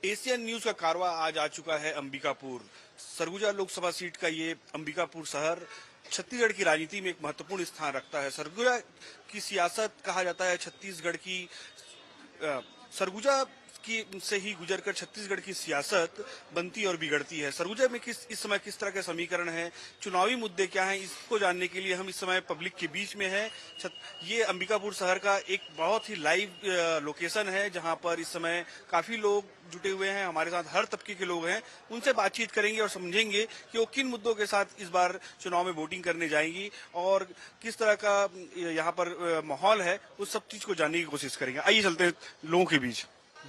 Asian news का कारवां आज आ चुका है अंबिकापुर। सरगुजा लोकसभा सीट का ये अंबिकापुर शहर छत्तीसगढ़ की राजनीति में एक महत्वपूर्ण स्थान रखता है। सरगुजा की सियासत कहा जाता है छत्तीसगढ़ की सरगुजा की से ही गुजरकर छत्तीसगढ़ की सियासत बनती और बिगड़ती है। सरगुजा में इस समय किस तरह के समीकरण हैं, चुनावी मुद्दे क्या हैं, इसको जानने के लिए हम इस समय पब्लिक के बीच में हैं। ये अंबिकापुर शहर का एक बहुत ही लाइव लोकेशन है जहां पर इस समय काफी लोग जुटे हुए हैं। हमारे साथ हर तबके के लोग हैं, उनसे बातचीत करेंगे और समझेंगे कि वो किन मुद्दों के साथ इस बार चुनाव में वोटिंग करने जाएंगी और किस तरह का यहाँ पर माहौल है, उस सब चीज को जानने की कोशिश करेंगे। आइए चलते हैं लोगों के बीच।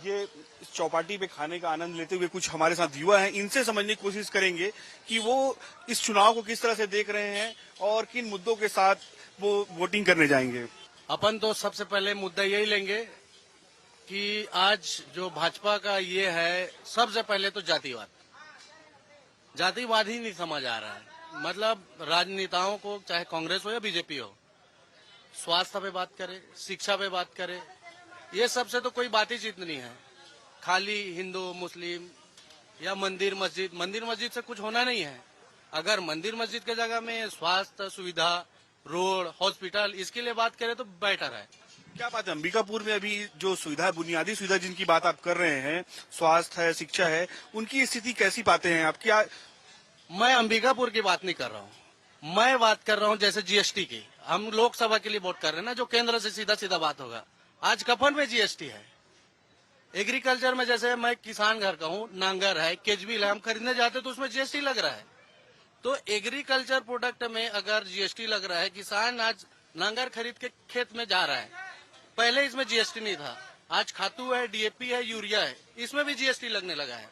ये इस चौपाटी पे खाने का आनंद लेते हुए कुछ हमारे साथ युवा हैं, इनसे समझने की कोशिश करेंगे कि वो इस चुनाव को किस तरह से देख रहे हैं और किन मुद्दों के साथ वो वोटिंग करने जाएंगे। अपन तो सबसे पहले मुद्दा यही लेंगे कि आज जो भाजपा का ये है, सबसे पहले तो जातिवाद ही नहीं समझ आ रहा है। मतलब राजनेताओं को, चाहे कांग्रेस हो या बीजेपी हो, स्वास्थ्य पे बात करे, शिक्षा पे बात करे, ये सबसे तो कोई बात ही चित नहीं है। खाली हिंदू मुस्लिम या मंदिर मस्जिद से कुछ होना नहीं है। अगर मंदिर मस्जिद के जगह में स्वास्थ्य सुविधा, रोड, हॉस्पिटल, इसके लिए बात करें तो बेटर है। क्या बात है, अंबिकापुर में अभी जो सुविधा, बुनियादी सुविधा जिनकी बात आप कर रहे हैं, स्वास्थ्य है, शिक्षा है, उनकी स्थिति कैसी पाते हैं आप? क्या मैं अंबिकापुर की बात नहीं कर रहा हूँ, मैं बात कर रहा हूँ जैसे जीएसटी की। हम लोकसभा के लिए वोट कर रहे हैं ना, जो केंद्र से सीधा सीधा बात होगा। आज कफन में जीएसटी है। एग्रीकल्चर में जैसे मैं किसान घर का हूँ, नांगर है, केजबिल है, हम खरीदने जाते तो उसमें जीएसटी लग रहा है। तो एग्रीकल्चर प्रोडक्ट में अगर जीएसटी लग रहा है, किसान आज नांगर खरीद के खेत में जा रहा है, पहले इसमें जीएसटी नहीं था। आज खातू है, डीएपी है, यूरिया है, इसमें भी जीएसटी लगने लगा है।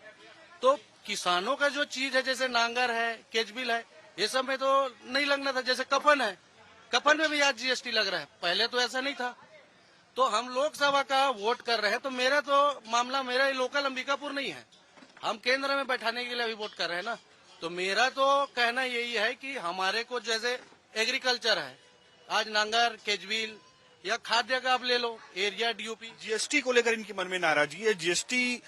तो किसानों का जो चीज है, जैसे नांगर है, केजबिल है, ये सब में तो नहीं लगना था। जैसे कफन है, कफन में भी आज जीएसटी लग रहा है, पहले तो ऐसा नहीं था। तो हम लोकसभा का वोट कर रहे हैं, तो मेरा तो मामला, मेरा लोकल अंबिकापुर नहीं है, हम केंद्र में बैठाने के लिए अभी वोट कर रहे हैं ना। तो मेरा तो कहना यही है कि हमारे को जैसे एग्रीकल्चर है, आज नांगर, केजबिल या खाद्य का आप ले लो, एरिया, डीओपी। जीएसटी को लेकर इनके मन में नाराजगी है। जीएसटी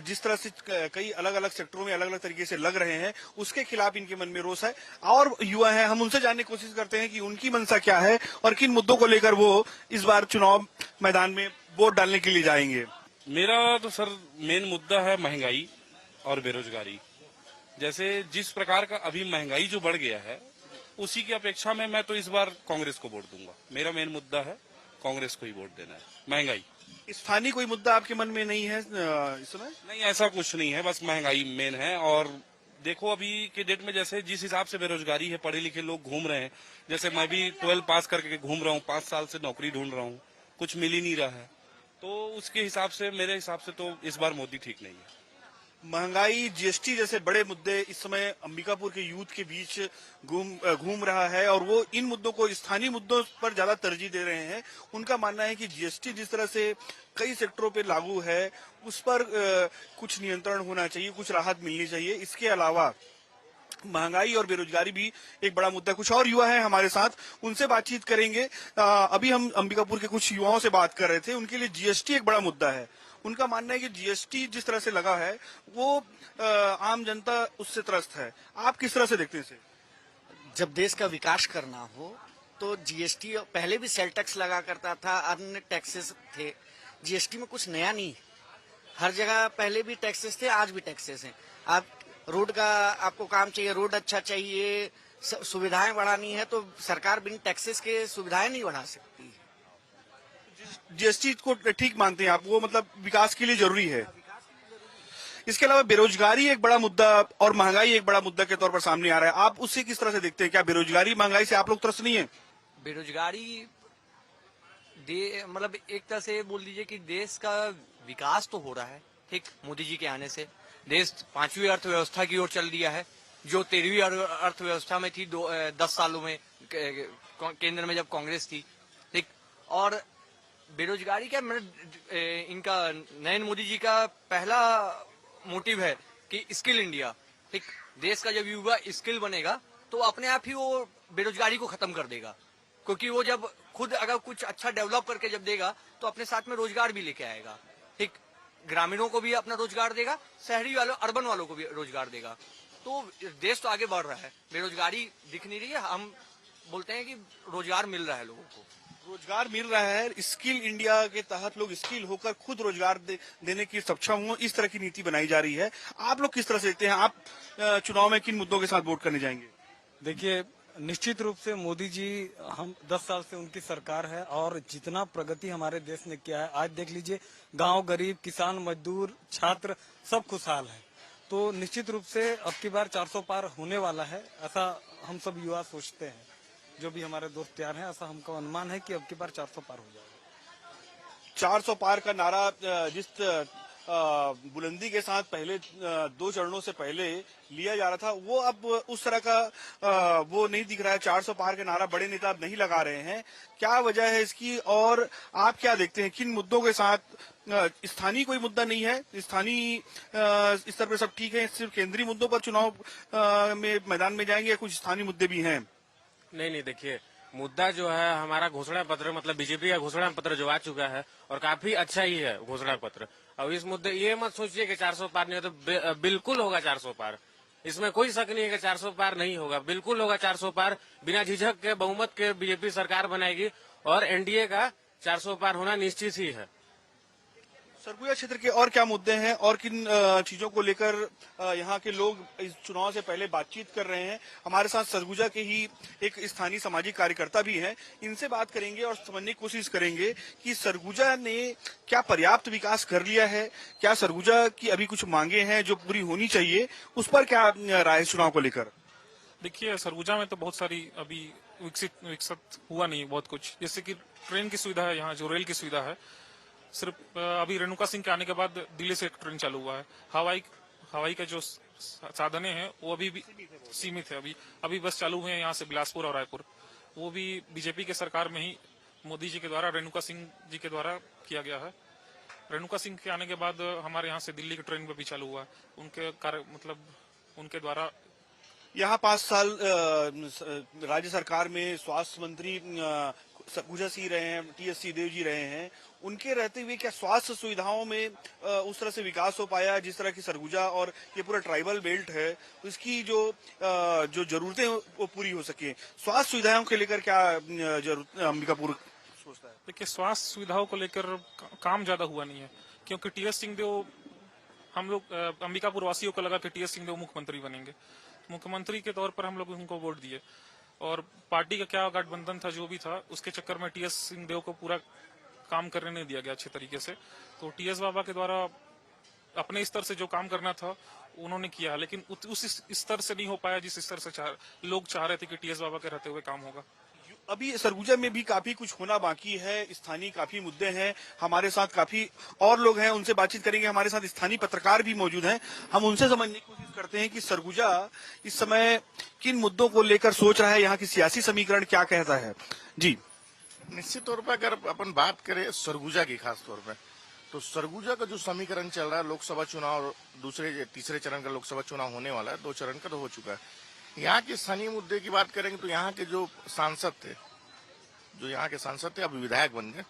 जिस तरह से कई अलग अलग सेक्टरों में अलग अलग तरीके से लग रहे हैं, उसके खिलाफ इनके मन में रोष है। और युवा हैं, हम उनसे जानने की कोशिश करते हैं कि उनकी मंशा क्या है और किन मुद्दों को लेकर वो इस बार चुनाव मैदान में वोट डालने के लिए जाएंगे। मेरा तो सर मेन मुद्दा है महंगाई और बेरोजगारी। जैसे जिस प्रकार का अभी महंगाई जो बढ़ गया है, उसी की अपेक्षा में मैं तो इस बार कांग्रेस को वोट दूंगा। मेरा मेन मुद्दा है कांग्रेस को ही वोट देना है। महंगाई, स्थानीय कोई मुद्दा आपके मन में नहीं है इस समय? नहीं, ऐसा कुछ नहीं है, बस महंगाई मेन है। और देखो अभी के डेट में जैसे जिस हिसाब से बेरोजगारी है, पढ़े लिखे लोग घूम रहे हैं, जैसे मैं भी 12 पास करके घूम रहा हूँ, 5 साल से नौकरी ढूंढ रहा हूँ, कुछ मिल ही नहीं रहा है। तो उसके हिसाब से, मेरे हिसाब से तो इस बार मोदी ठीक नहीं है। महंगाई, जीएसटी जैसे बड़े मुद्दे इस समय अंबिकापुर के यूथ के बीच घूम रहा है और वो इन मुद्दों को, स्थानीय मुद्दों पर ज्यादा तरजीह दे रहे हैं। उनका मानना है कि जीएसटी जिस तरह से कई सेक्टरों पे लागू है, उस पर कुछ नियंत्रण होना चाहिए, कुछ राहत मिलनी चाहिए। इसके अलावा महंगाई और बेरोजगारी भी एक बड़ा मुद्दा है। कुछ और युवा हैं हमारे साथ, उनसे बातचीत करेंगे। अभी हम अंबिकापुर के कुछ युवाओं से बात कर रहे थे, उनके लिए जीएसटी एक बड़ा मुद्दा है। उनका मानना है कि जीएसटी जिस तरह से लगा है, वो आम जनता उससे त्रस्त है। आप किस तरह से देखते हैं इसे? जब देश का विकास करना हो तो जीएसटी, पहले भी सेल टैक्स लगा करता था, अन्य टैक्सेस थे। जीएसटी में कुछ नया नहीं, हर जगह पहले भी टैक्सेस थे, आज भी टैक्सेस हैं। आप रोड का आपको काम चाहिए, रोड अच्छा चाहिए, सुविधाएं बढ़ानी है, तो सरकार बिन टैक्सेस के सुविधाएं नहीं बढ़ा सकती। जीएसटी को ठीक मानते हैं आप, वो मतलब विकास के लिए जरूरी है। इसके अलावा बेरोजगारी एक बड़ा मुद्दा और महंगाई एक बड़ा मुद्दा के तौर पर सामने आ रहा है। आप उससे किस तरह से देखते हैं? क्या बेरोजगारी, महंगाई से आप लोग त्रस्त नहीं है? बेरोजगारी मतलब एक तरह से बोल दीजिए कि देश का विकास तो हो रहा है, ठीक, मोदी जी के आने से देश 5वीं अर्थव्यवस्था की ओर चल दिया है, जो 13वीं अर्थव्यवस्था में थी 10 सालों में केंद्र में जब कांग्रेस थी, ठीक। और बेरोजगारी क्या, मतलब इनका नरेंद्र मोदी जी का पहला मोटिव है कि स्किल इंडिया, ठीक। देश का जब युवा स्किल बनेगा तो अपने आप ही वो बेरोजगारी को खत्म कर देगा, क्योंकि वो जब खुद अगर कुछ अच्छा डेवलप करके जब देगा तो अपने साथ में रोजगार भी लेके आएगा, ठीक। ग्रामीणों को भी अपना रोजगार देगा, शहरी वालों अर्बन वालों को भी रोजगार देगा। तो देश तो आगे बढ़ रहा है, बेरोजगारी दिख नहीं रही है। हम बोलते हैं कि रोजगार मिल रहा है लोगों को। रोजगार मिल रहा है, स्किल इंडिया के तहत लोग स्किल होकर खुद रोजगार देने की सक्षम हो, इस तरह की नीति बनाई जा रही है। आप लोग किस तरह से देखते हैं? आप चुनाव में किन मुद्दों के साथ वोट करने जाएंगे? देखिए, निश्चित रूप से मोदी जी, हम 10 साल से उनकी सरकार है और जितना प्रगति हमारे देश ने किया है, आज देख लीजिए गांव, गरीब, किसान, मजदूर, छात्र सब खुशहाल है। तो निश्चित रूप से अब की बार 400 पार होने वाला है, ऐसा हम सब युवा सोचते हैं। जो भी हमारे दोस्त यार हैं, ऐसा हमको अनुमान है कि अब की बार 400 पार हो जाएगा। 400 पार का नारा जिस बुलंदी के साथ पहले 2 चरणों से पहले लिया जा रहा था, वो अब उस तरह का वो नहीं दिख रहा है। 400 पार का नारा बड़े नेता अब नहीं लगा रहे हैं। क्या वजह है इसकी, और आप क्या देखते हैं किन मुद्दों के साथ? स्थानीय कोई मुद्दा नहीं है, स्थानीय स्तर पर सब ठीक है, सिर्फ केंद्रीय मुद्दों पर चुनाव में मैदान में जाएंगे, कुछ स्थानीय मुद्दे भी हैं? नहीं, देखिए, मुद्दा जो है हमारा घोषणा पत्र, मतलब बीजेपी का घोषणा पत्र जो आ चुका है और काफी अच्छा ही है घोषणा पत्र। अब इस मुद्दे, ये मत सोचिए कि 400 पार नहीं हो, तो बिल्कुल होगा 400 पार। इसमें कोई शक नहीं है कि 400 पार नहीं होगा, बिल्कुल होगा 400 पार। बिना झिझक के बहुमत के बीजेपी सरकार बनाएगी और एनडीए का 400 पार होना निश्चित ही है। सरगुजा क्षेत्र के और क्या मुद्दे हैं और किन चीजों को लेकर यहाँ के लोग इस चुनाव से पहले बातचीत कर रहे हैं? हमारे साथ सरगुजा के ही एक स्थानीय सामाजिक कार्यकर्ता भी हैं, इनसे बात करेंगे और समझने की कोशिश करेंगे कि सरगुजा ने क्या पर्याप्त विकास कर लिया है, क्या सरगुजा की अभी कुछ मांगे हैं जो पूरी होनी चाहिए, उस पर क्या राय है चुनाव को लेकर? देखिए, सरगुजा में तो बहुत सारी अभी विकसित हुआ नहीं बहुत कुछ, जैसे कि ट्रेन की सुविधा है, यहाँ जो रेल की सुविधा है, सिर्फ अभी रेणुका सिंह के आने के बाद दिल्ली से एक ट्रेन चालू हुआ है। हवाई का जो साधने हैं वो अभी भी सीमित है। अभी बस चालू हुए हैं यहाँ से बिलासपुर और रायपुर, वो भी बीजेपी के सरकार में ही मोदी जी के द्वारा, रेणुका सिंह जी के द्वारा किया गया है। रेणुका सिंह के आने के बाद हमारे यहाँ से दिल्ली की ट्रेन भी चालू हुआ है, उनके कार्य, मतलब उनके द्वारा। यहाँ 5 साल राज्य सरकार में स्वास्थ्य मंत्री सरगुजा सिंह रहे हैं, टीएस सिंहदेव जी रहे हैं। उनके रहते हुए क्या स्वास्थ्य सुविधाओं में उस तरह से विकास हो पाया जिस तरह की सरगुजा और ये पूरा ट्राइबल बेल्ट है, उसकी जो जरूरतें वो पूरी हो सके? स्वास्थ्य सुविधाओं के लेकर क्या जरूरत अंबिकापुर सोचता है? देखिए, स्वास्थ्य सुविधाओं को लेकर काम ज्यादा हुआ नहीं है, क्योंकि टीएस सिंहदेव, हम लोग अंबिकापुर वासियों को लगा कि टीएस सिंहदेव मुख्यमंत्री बनेंगे। मुख्यमंत्री के तौर पर हम लोग उनको वोट दिए और पार्टी का क्या गठबंधन था, जो भी था, उसके चक्कर में टीएस सिंहदेव को पूरा काम करने नहीं दिया गया अच्छे तरीके से। तो टीएस बाबा के द्वारा अपने स्तर से जो काम करना था उन्होंने किया, लेकिन उस स्तर से नहीं हो पाया जिस स्तर से लोग चाह रहे थे कि टीएस बाबा के रहते हुए काम होगा। अभी सरगुजा में भी काफी कुछ होना बाकी है, स्थानीय काफी मुद्दे हैं। हमारे साथ काफी और लोग हैं, उनसे बातचीत करेंगे। हमारे साथ स्थानीय पत्रकार भी मौजूद हैं, हम उनसे समझने की कोशिश करते हैं कि सरगुजा इस समय किन मुद्दों को लेकर सोच रहा है, यहाँ की सियासी समीकरण क्या कहता है। जी, निश्चित तौर पर अगर अपन बात करें सरगुजा की खास तौर पर, तो सरगुजा का जो समीकरण चल रहा है, लोकसभा चुनाव दूसरे तीसरे चरण का लोकसभा चुनाव होने वाला है, 2 चरण का तो हो चुका है। यहाँ के स्थानीय मुद्दे की बात करेंगे तो यहाँ के जो सांसद थे, अभी विधायक बन गए,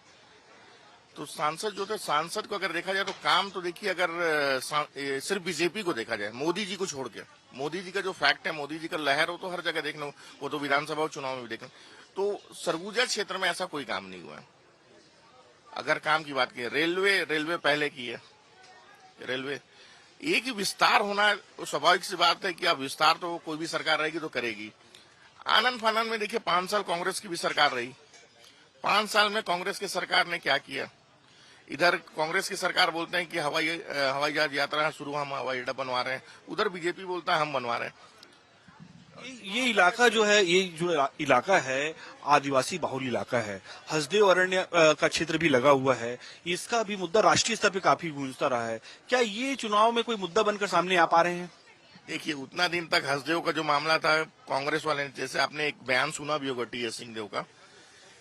तो सांसद जो थे, सांसद को अगर देखा जाए तो काम तो देखिए, अगर सिर्फ बीजेपी को देखा जाए, मोदी जी को छोड़ के, मोदी जी का जो फैक्ट है, मोदी जी का लहर, वो तो हर जगह देखना, वो तो विधानसभा चुनाव में भी देखना, तो सरगुजा क्षेत्र में ऐसा कोई काम नहीं हुआ है। अगर काम की बात की, रेलवे पहले की है, रेलवे एक ही विस्तार होना तो स्वाभाविक सी बात है कि अब विस्तार तो कोई भी सरकार रहेगी तो करेगी। आनंद फानंद में देखिए 5 साल कांग्रेस की भी सरकार रही, 5 साल में कांग्रेस की सरकार ने क्या किया? इधर कांग्रेस की सरकार बोलते हैं कि हवाई जहाज यात्रा शुरू, हम हवाई अड्डा बनवा रहे हैं, उधर बीजेपी बोलता है हम बनवा रहे हैं। ये इलाका जो है, ये जो इलाका है आदिवासी बाहुल इलाका है, हसदेव अरण्य का क्षेत्र भी लगा हुआ है, इसका भी मुद्दा राष्ट्रीय स्तर पे काफी गूंजता रहा है। क्या ये चुनाव में कोई मुद्दा बनकर सामने आ पा रहे हैं? देखिए, उतना दिन तक हसदेव का जो मामला था, कांग्रेस वाले ने, जैसे आपने एक बयान सुना भी होगा टीएस सिंहदेव का,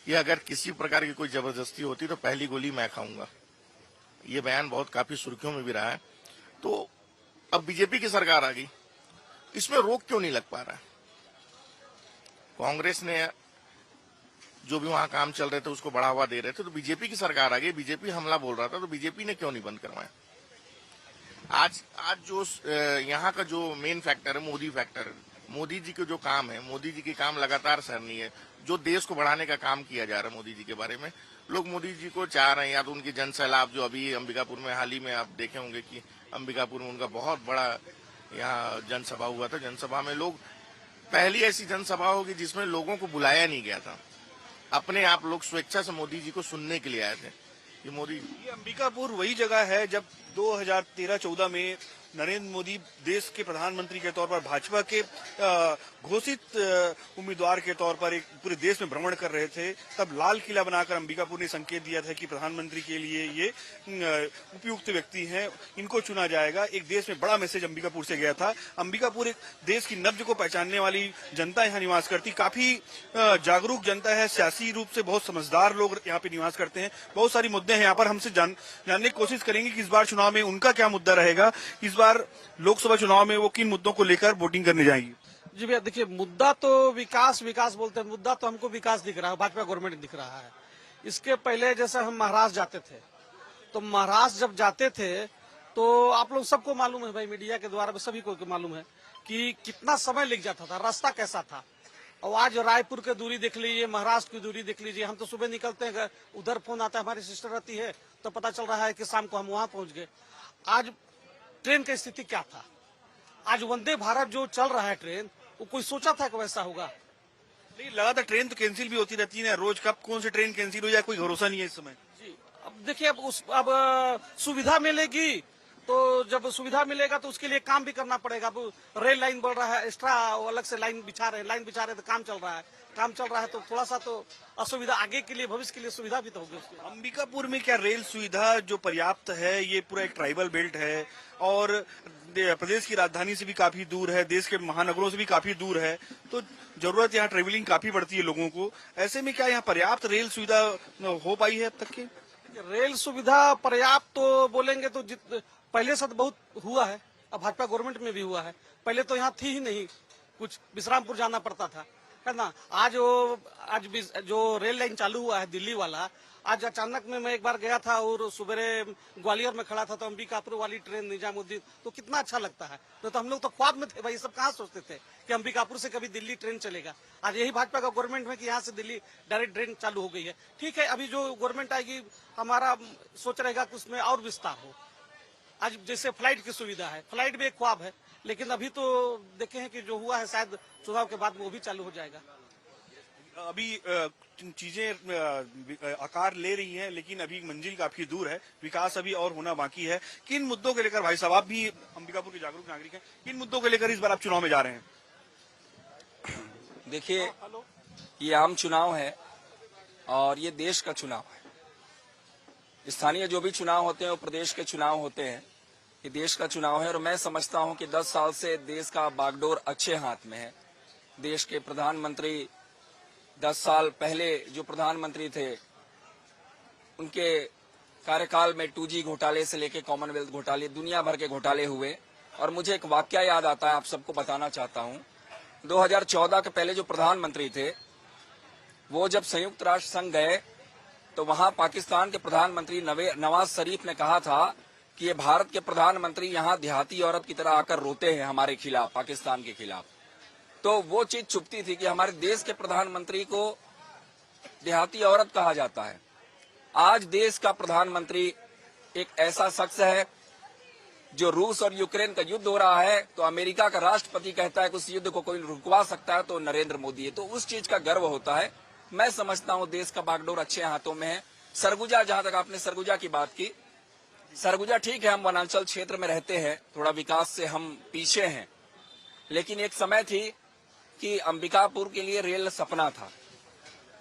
कि अगर किसी प्रकार की कोई जबरदस्ती होती तो पहली गोली मैं खाऊंगा। ये बयान बहुत काफी सुर्खियों में भी रहा है। तो अब बीजेपी की सरकार आ गई, इसमें रोक क्यों नहीं लग पा रहा है? कांग्रेस ने जो भी वहां काम चल रहे थे उसको बढ़ावा दे रहे थे, तो बीजेपी की सरकार आ गई, बीजेपी हमला बोल रहा था, तो बीजेपी ने क्यों नहीं बंद करवाया? आज जो यहाँ का जो मेन फैक्टर है मोदी फैक्टर है। मोदी जी के जो काम है, मोदी जी के काम लगातार सराहनीय है। जो देश को बढ़ाने का काम किया जा रहा है मोदी जी के बारे में, लोग मोदी जी को चाह रहे हैं। या तो उनकी जन सैलाब जो अभी अंबिकापुर में हाल ही में आप देखे होंगे कि अंबिकापुर में उनका बहुत बड़ा यहाँ जनसभा हुआ था। जनसभा में लोग, पहली ऐसी जनसभा होगी जिसमें लोगों को बुलाया नहीं गया था, अपने आप लोग स्वेच्छा से मोदी जी को सुनने के लिए आए थे। ये मोदी, ये अंबिकापुर वही जगह है जब 2013-14 में नरेंद्र मोदी देश के प्रधानमंत्री के तौर पर भाजपा के घोषित उम्मीदवार के तौर पर एक पूरे देश में भ्रमण कर रहे थे। तब लाल किला बनाकर अंबिकापुर ने संकेत दिया था कि प्रधानमंत्री के लिए ये उपयुक्त व्यक्ति हैं, इनको चुना जाएगा। एक देश में बड़ा मैसेज अंबिकापुर से गया था। अंबिकापुर एक देश की नब्ज को पहचानने वाली जनता यहाँ निवास करती, काफी जागरूक जनता है, सियासी रूप से बहुत समझदार लोग यहाँ पे निवास करते हैं। बहुत सारी मुद्दे हैं यहाँ पर, हमसे जानने की कोशिश करेंगे कि इस बार चुनाव में उनका क्या मुद्दा रहेगा, इस बार लोकसभा चुनाव में वो किन मुद्दों को लेकर वोटिंग करने जाएंगी। जी भैया देखिए, मुद्दा तो विकास बोलते हैं, मुद्दा तो हमको विकास दिख रहा है, भाजपा गवर्नमेंट दिख रहा है। इसके पहले जैसे हम महाराष्ट्र जाते थे, तो महाराष्ट्र जब जाते थे तो आप लोग सबको मालूम है भाई, मीडिया के द्वारा सभी को मालूम है कि कितना समय लग जाता था, रास्ता कैसा था। और आज रायपुर की दूरी देख लीजिए, महाराष्ट्र की दूरी देख लीजिए। हम तो सुबह निकलते हैं, उधर फोन आता है, हमारी सिस्टर रहती है, तो पता चल रहा है कि शाम को हम वहां पहुंच गए। आज ट्रेन की स्थिति क्या था, आज वंदे भारत जो चल रहा है ट्रेन, वो कोई सोचा था कि वैसा होगा? नहीं, लगातार ट्रेन तो कैंसिल भी होती रहती है रोज, कब कौन सी ट्रेन कैंसिल हो जाए कोई भरोसा नहीं है इस समय। जी, अब देखिए, अब सुविधा मिलेगी, तो जब सुविधा मिलेगा तो उसके लिए काम भी करना पड़ेगा। अब रेल लाइन बढ़ रहा है, एक्स्ट्रा अलग से लाइन बिछा रहे हैं, तो काम चल रहा है, तो थोड़ा सा तो असुविधा आगे के लिए, भविष्य के लिए सुविधा भी तो होगी उसकी। अंबिकापुर में क्या रेल सुविधा जो पर्याप्त है? ये पूरा एक ट्राइबल बेल्ट है और प्रदेश की राजधानी से भी काफी दूर है, देश के महानगरों से भी काफी दूर है, तो जरूरत यहाँ ट्रेवलिंग काफी पड़ती है लोगों को। ऐसे में क्या यहाँ पर्याप्त रेल सुविधा हो पाई है अब तक के? रेल सुविधा पर्याप्त तो बोलेंगे तो पहले से तो बहुत हुआ है, अब भाजपा गवर्नमेंट में भी हुआ है। पहले तो यहाँ थी ही नहीं, कुछ विश्रामपुर जाना पड़ता था, है ना। आज जो रेल लाइन चालू हुआ है दिल्ली वाला, आज अचानक में मैं एक बार गया था और सुबह ग्वालियर में खड़ा था, तो अंबिकापुर वाली ट्रेन निजामुद्दीन, तो कितना अच्छा लगता है। तो हम लोग तो ख्वाब में थे भाई, सब कहाँ सोचते थे कि अंबिकापुर से कभी दिल्ली ट्रेन चलेगा। आज यही भाजपा का गवर्नमेंट में कि यहाँ से दिल्ली डायरेक्ट ट्रेन चालू हो गई है। ठीक है, अभी जो गवर्नमेंट आएगी, हमारा सोच रहेगा कि उसमें और विस्तार हो। आज जैसे फ्लाइट की सुविधा है, फ्लाइट भी एक ख्वाब है, लेकिन अभी तो देखे हैं कि जो हुआ है, शायद चुनाव के बाद वो भी चालू हो जाएगा। अभी चीजें आकार ले रही हैं, लेकिन अभी मंजिल काफी दूर है, विकास अभी और होना बाकी है। किन मुद्दों को लेकर, भाई साहब आप भी अंबिकापुर के जागरूक नागरिक हैं, किन मुद्दों को लेकर इस बार आप चुनाव में जा रहे हैं? देखिए, ये आम चुनाव है और ये देश का चुनाव है। स्थानीय जो भी चुनाव होते हैं वो प्रदेश के चुनाव होते हैं, ये देश का चुनाव है। और मैं समझता हूं कि 10 साल से देश का बागडोर अच्छे हाथ में है। देश के प्रधानमंत्री 10 साल पहले जो प्रधानमंत्री थे, उनके कार्यकाल में 2G घोटाले से लेकर कॉमनवेल्थ घोटाले, दुनिया भर के घोटाले हुए। और मुझे एक वाकया याद आता है, आप सबको बताना चाहता हूं। 2014 के पहले जो प्रधानमंत्री थे, वो जब संयुक्त राष्ट्र संघ गए तो वहां पाकिस्तान के प्रधानमंत्री नवाज शरीफ ने कहा था कि ये भारत के प्रधानमंत्री यहाँ देहाती औरत की तरह आकर रोते हैं हमारे खिलाफ, पाकिस्तान के खिलाफ। तो वो चीज छुपती थी कि हमारे देश के प्रधानमंत्री को देहाती औरत कहा जाता है। आज देश का प्रधानमंत्री एक ऐसा शख्स है जो रूस और यूक्रेन का युद्ध हो रहा है, तो अमेरिका का राष्ट्रपति कहता है कि उस युद्ध को कोई रुकवा सकता है तो नरेंद्र मोदी है। तो उस चीज का गर्व होता है। मैं समझता हूं देश का बागडोर अच्छे हाथों में है। सरगुजा, जहां तक आपने सरगुजा की बात की, सरगुजा ठीक है, हम वनांचल क्षेत्र में रहते हैं, थोड़ा विकास से हम पीछे हैं, लेकिन एक समय थी कि अंबिकापुर के लिए रेल सपना था।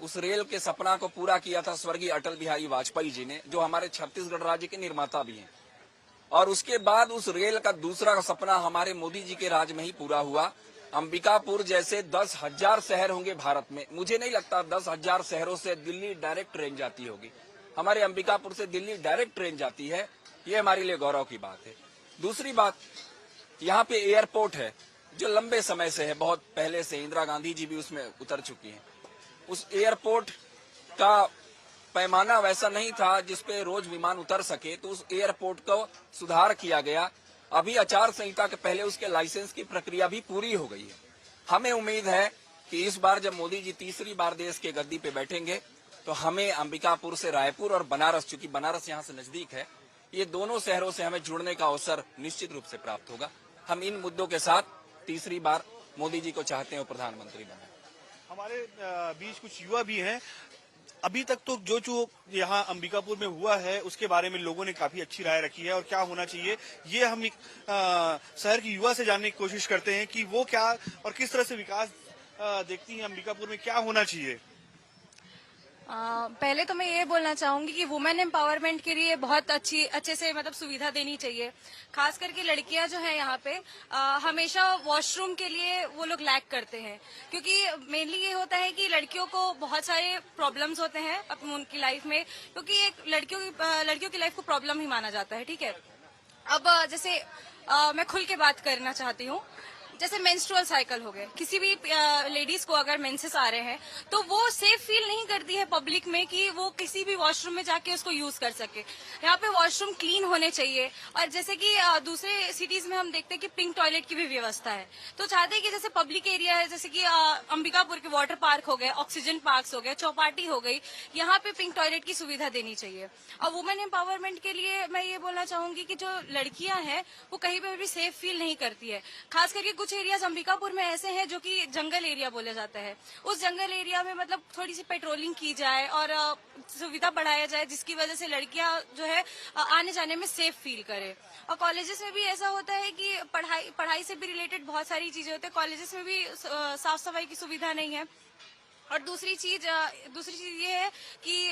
उस रेल के सपना को पूरा किया था स्वर्गीय अटल बिहारी वाजपेयी जी ने, जो हमारे छत्तीसगढ़ राज्य के निर्माता भी हैं। और उसके बाद उस रेल का दूसरा सपना हमारे मोदी जी के राज में ही पूरा हुआ। अंबिकापुर जैसे 10,000 शहर होंगे भारत में, मुझे नहीं लगता 10,000 शहरों से दिल्ली डायरेक्ट ट्रेन जाती होगी। हमारे अंबिकापुर से दिल्ली डायरेक्ट ट्रेन जाती है, ये हमारे लिए गौरव की बात है। दूसरी बात, यहाँ पे एयरपोर्ट है जो लंबे समय से है, बहुत पहले से, इंदिरा गांधी जी भी उसमें उतर चुकी हैं। उस एयरपोर्ट का पैमाना वैसा नहीं था जिसपे रोज विमान उतर सके, तो उस एयरपोर्ट को सुधार किया गया। अभी आचार संहिता के पहले उसके लाइसेंस की प्रक्रिया भी पूरी हो गई है। हमें उम्मीद है कि इस बार जब मोदी जी तीसरी बार देश के गद्दी पे बैठेंगे तो हमें अंबिकापुर से रायपुर और बनारस, चूंकि बनारस यहाँ से नजदीक है, ये दोनों शहरों से हमें जुड़ने का अवसर निश्चित रूप से प्राप्त होगा। हम इन मुद्दों के साथ तीसरी बार मोदी जी को चाहते हैं प्रधानमंत्री बने। हमारे बीच कुछ युवा भी हैं। अभी तक तो जो यहाँ अंबिकापुर में हुआ है उसके बारे में लोगों ने काफी अच्छी राय रखी है और क्या होना चाहिए ये हम एक शहर की युवा से जानने की कोशिश करते हैं कि वो क्या और किस तरह से विकास देखती हैं अंबिकापुर में, क्या होना चाहिए। पहले तो मैं ये बोलना चाहूंगी कि वुमेन एम्पावरमेंट के लिए बहुत अच्छे से मतलब सुविधा देनी चाहिए। खास करके लड़कियां जो है यहाँ पे हमेशा वॉशरूम के लिए वो लोग लैक करते हैं, क्योंकि मेनली ये होता है कि लड़कियों को बहुत सारे प्रॉब्लम्स होते हैं अपनी उनकी लाइफ में, क्योंकि एक लड़कियों की लाइफ को प्रॉब्लम ही माना जाता है। ठीक है, अब जैसे मैं खुल के बात करना चाहती हूँ। जैसे मेंस्ट्रुअल साइकिल हो गए, किसी भी लेडीज को अगर मेंसेस आ रहे हैं तो वो सेफ फील नहीं करती है पब्लिक में कि वो किसी भी वॉशरूम में जाके उसको यूज कर सके। यहाँ पे वॉशरूम क्लीन होने चाहिए। और जैसे कि दूसरे सिटीज में हम देखते हैं कि पिंक टॉयलेट की भी व्यवस्था है, तो चाहते हैं कि जैसे पब्लिक एरिया है, जैसे कि अंबिकापुर के वाटर पार्क हो गए, ऑक्सीजन पार्क हो गए, चौपाटी हो गई, यहाँ पे पिंक टॉयलेट की सुविधा देनी चाहिए। और वुमेन एम्पावरमेंट के लिए मैं ये बोलना चाहूंगी कि जो लड़कियां हैं वो कहीं पे भी सेफ फील नहीं करती है। खास करके कुछ एरियाज अंबिकापुर में ऐसे हैं जो कि जंगल एरिया बोला जाता है। उस जंगल एरिया में मतलब थोड़ी सी पेट्रोलिंग की जाए और सुविधा बढ़ाया जाए, जिसकी वजह से लड़कियां जो है आने जाने में सेफ फील करे। और कॉलेजेस में भी ऐसा होता है कि पढ़ाई से भी रिलेटेड बहुत सारी चीजें होती है, कॉलेजेस में भी साफ सफाई की सुविधा नहीं है। और दूसरी चीज ये है कि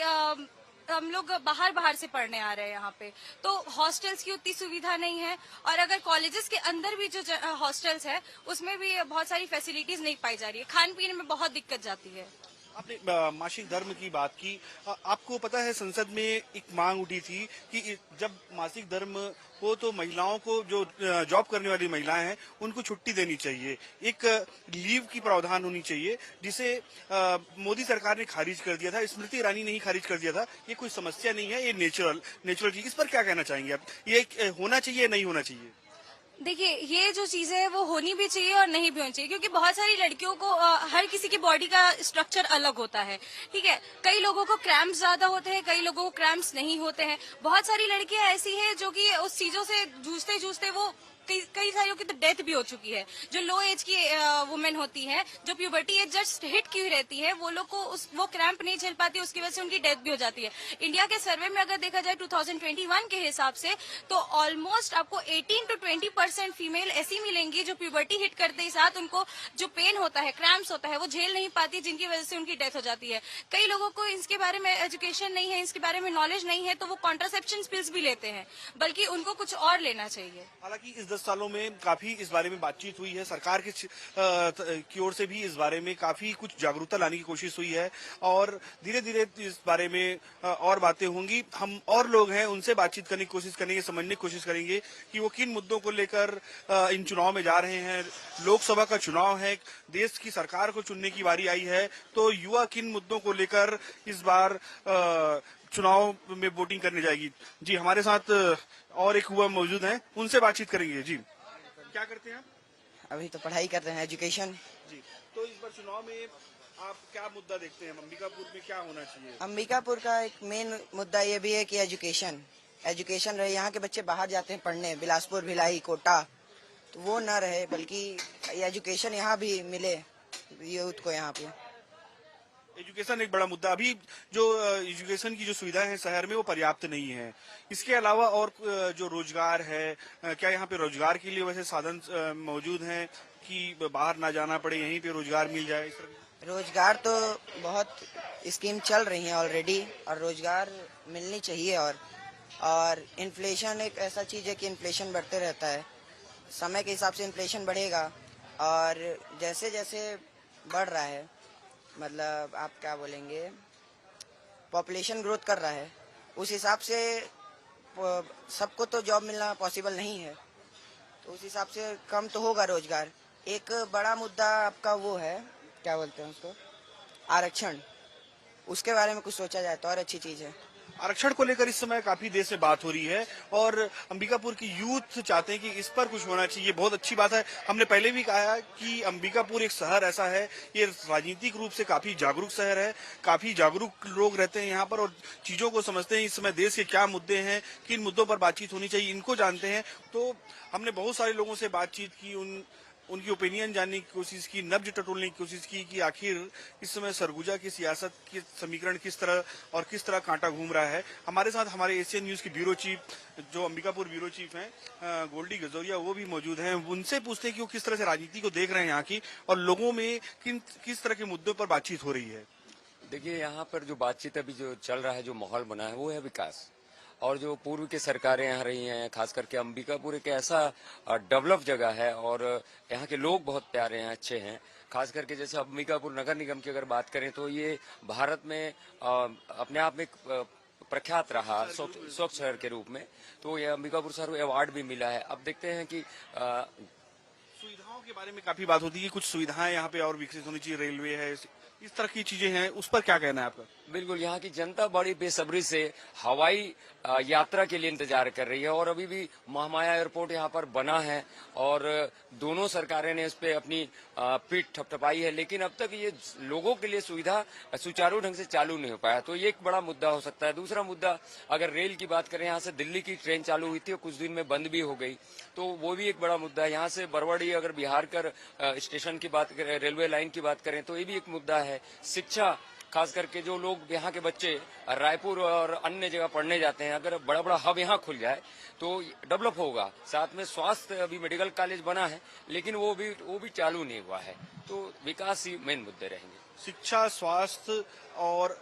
हम लोग बाहर से पढ़ने आ रहे हैं यहाँ पे, तो हॉस्टल्स की उतनी सुविधा नहीं है। और अगर कॉलेजेस के अंदर भी जो हॉस्टल्स है उसमें भी बहुत सारी फैसिलिटीज नहीं पाई जा रही है, खान पीने में बहुत दिक्कत जाती है। आपने मासिक धर्म की बात की। आपको पता है संसद में एक मांग उठी थी कि जब मासिक धर्म हो तो महिलाओं को, जो जॉब करने वाली महिलाएं हैं, उनको छुट्टी देनी चाहिए, एक लीव की प्रावधान होनी चाहिए, जिसे मोदी सरकार ने खारिज कर दिया था, स्मृति ईरानी ने ही खारिज कर दिया था। ये कोई समस्या नहीं है, ये नेचुरल की। इस पर क्या कहना चाहेंगे आप, ये होना चाहिए या नहीं होना चाहिए? देखिए, ये जो चीजें है वो होनी भी चाहिए और नहीं भी होनी चाहिए, क्योंकि बहुत सारी लड़कियों को हर किसी की बॉडी का स्ट्रक्चर अलग होता है। ठीक है, कई लोगों को क्रैम्प्स ज्यादा होते हैं, कई लोगों को क्रैम्प्स नहीं होते हैं। बहुत सारी लड़कियां ऐसी हैं जो कि उस चीजों से जूझते जूझते वो कई सारियों की तो डेथ भी हो चुकी है। जो लो एज की वुमेन होती है, जो प्यूबर्टी एज जस्ट हिट की रहती है, वो लोग को वो क्रैम्प नहीं झेल पाती, उसकी वजह से उनकी डेथ भी हो जाती है। इंडिया के सर्वे में अगर देखा जाए 2021 के हिसाब से, तो ऑलमोस्ट आपको 18 to 20% फीमेल ऐसी मिलेंगी जो प्यूबर्टी हिट करते ही साथ उनको जो पेन होता है, क्रैम्प्स होता है, वो झेल नहीं पाती, जिनकी वजह से उनकी डेथ हो जाती है। कई लोगों को इसके बारे में एजुकेशन नहीं है, इसके बारे में नॉलेज नहीं है, तो वो कॉन्ट्रासेप्शन पिल्स भी लेते हैं, बल्कि उनको कुछ और लेना चाहिए। हालांकि इस 10 सालों में काफी इस बारे में बातचीत हुई है, सरकार की ओर से भी इस बारे में काफी कुछ जागरूकता लाने की कोशिश हुई है और धीरे धीरे इस बारे में और बातें होंगी। हम और लोग हैं, उनसे बातचीत करने की कोशिश करेंगे, समझने की कोशिश करेंगे कि वो किन मुद्दों को लेकर इन चुनाव में जा रहे हैं। लोकसभा का चुनाव है, देश की सरकार को चुनने की बारी आई है, तो युवा किन मुद्दों को लेकर इस बार चुनाव में वोटिंग करने जाएगी। जी, हमारे साथ और एक युवा मौजूद हैं, उनसे बातचीत करेंगे। जी, क्या करते हैं आप? अभी तो पढ़ाई कर रहे हैं, एजुकेशन। जी, तो इस बार चुनाव में आप क्या मुद्दा देखते हैं, अंबिकापुर में क्या होना चाहिए? अंबिकापुर का एक मेन मुद्दा ये भी है कि एजुकेशन रहे। यहाँ के बच्चे बाहर जाते हैं पढ़ने, बिलासपुर, भिलाई, कोटा, तो वो न रहे, बल्कि एजुकेशन यहाँ भी मिले यूथ को। यहाँ पे एजुकेशन एक बड़ा मुद्दा। अभी जो एजुकेशन की जो सुविधाएं हैं शहर में वो पर्याप्त नहीं है। इसके अलावा और जो रोजगार है, क्या यहाँ पे रोजगार के लिए वैसे साधन मौजूद हैं कि बाहर ना जाना पड़े, यहीं पे रोजगार मिल जाए? रोजगार तो बहुत स्कीम चल रही है ऑलरेडी, और रोजगार मिलनी चाहिए। और इन्फ्लेशन एक ऐसा चीज है कि इन्फ्लेशन बढ़ते रहता है, समय के हिसाब से इन्फ्लेशन बढ़ेगा, और जैसे जैसे बढ़ रहा है, मतलब आप क्या बोलेंगे, पॉपुलेशन ग्रोथ कर रहा है, उस हिसाब से सबको तो जॉब मिलना पॉसिबल नहीं है, तो उस हिसाब से कम तो होगा रोजगार। एक बड़ा मुद्दा आपका वो है, क्या बोलते हैं उसको, आरक्षण। उसके बारे में कुछ सोचा जाए तो और अच्छी चीज है। आरक्षण को लेकर इस समय काफी देर से बात हो रही है और अंबिकापुर की यूथ चाहते हैं कि इस पर कुछ होना चाहिए। बहुत अच्छी बात है। हमने पहले भी कहा है कि अंबिकापुर एक शहर ऐसा है, ये राजनीतिक रूप से काफी जागरूक शहर है, काफी जागरूक लोग रहते हैं यहाँ पर और चीजों को समझते हैं। इस समय देश के क्या मुद्दे हैं, किन मुद्दों पर बातचीत होनी चाहिए, इनको जानते हैं। तो हमने बहुत सारे लोगों से बातचीत की, उनकी ओपिनियन जानने की कोशिश की, नब्ज टटोलने की कोशिश की कि आखिर इस समय सरगुजा की सियासत के समीकरण किस तरह और किस तरह कांटा घूम रहा है। हमारे साथ हमारे एशियन न्यूज की ब्यूरो चीफ, जो अंबिकापुर ब्यूरो चीफ हैं, गोल्डी गजोरिया, वो भी मौजूद हैं। उनसे पूछते हैं कि वो किस तरह से राजनीति को देख रहे हैं यहाँ की और लोगों में किस तरह के मुद्दों पर बातचीत हो रही है। देखिए, यहाँ पर जो बातचीत अभी जो चल रहा है, जो माहौल बना है, वो है विकास। और जो पूर्व की सरकारें यहाँ रही हैं, खास करके अंबिकापुर एक ऐसा डेवलप जगह है और यहाँ के लोग बहुत प्यारे हैं, अच्छे हैं। खास करके जैसे अंबिकापुर नगर निगम की अगर बात करें तो ये भारत में अपने आप में प्रख्यात रहा स्वच्छ शहर के रूप में। तो ये अंबिकापुर शहर अवार्ड भी मिला है। अब देखते हैं कि सुविधाओं के बारे में काफी बात होती है, कुछ सुविधाएं यहाँ पे और विकसित होनी चाहिए, रेलवे है, इस तरह की चीजें हैं, उस पर क्या कहना है आपका? बिल्कुल, यहाँ की जनता बड़ी बेसब्री से हवाई यात्रा के लिए इंतजार कर रही है और अभी भी महामाया एयरपोर्ट यहाँ पर बना है और दोनों सरकारें ने इस पे अपनी पीठ थपथपाई है, लेकिन अब तक ये लोगों के लिए सुविधा सुचारू ढंग से चालू नहीं हो पाया। तो ये एक बड़ा मुद्दा हो सकता है। दूसरा मुद्दा, अगर रेल की बात करें, यहाँ से दिल्ली की ट्रेन चालू हुई थी और कुछ दिन में बंद भी हो गई, तो वो भी एक बड़ा मुद्दा है। यहाँ से बरवाड़ी अगर बिहार कर स्टेशन की बात करें, रेलवे लाइन की बात करें, तो ये भी एक मुद्दा है। शिक्षा, खास करके जो लोग यहाँ के बच्चे रायपुर और अन्य जगह पढ़ने जाते हैं, अगर बड़ा बड़ा हब यहाँ खुल जाए तो डेवलप होगा। साथ में स्वास्थ्य, अभी मेडिकल कॉलेज बना है लेकिन वो भी चालू नहीं हुआ है। तो विकास ही मेन मुद्दे रहेंगे। शिक्षा, स्वास्थ्य और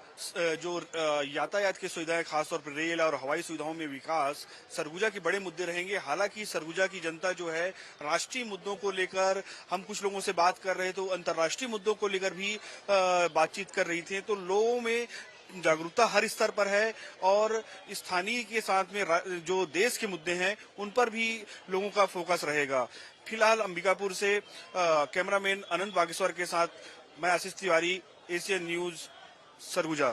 जो यातायात की सुविधाएं, खासतौर पर रेल और हवाई सुविधाओं में विकास सरगुजा के बड़े मुद्दे रहेंगे। हालांकि सरगुजा की जनता जो है राष्ट्रीय मुद्दों को लेकर, हम कुछ लोगों से बात कर रहे तो अंतर्राष्ट्रीय मुद्दों को लेकर भी बातचीत कर रही थी। तो लोगों में जागरूकता हर स्तर पर है और स्थानीय के साथ में जो देश के मुद्दे हैं उन पर भी लोगों का फोकस रहेगा। फिलहाल अंबिकापुर से कैमरामैन अनंत बागेश्वर के साथ मैं आशीष तिवारी, एशियन न्यूज, सरगुजा।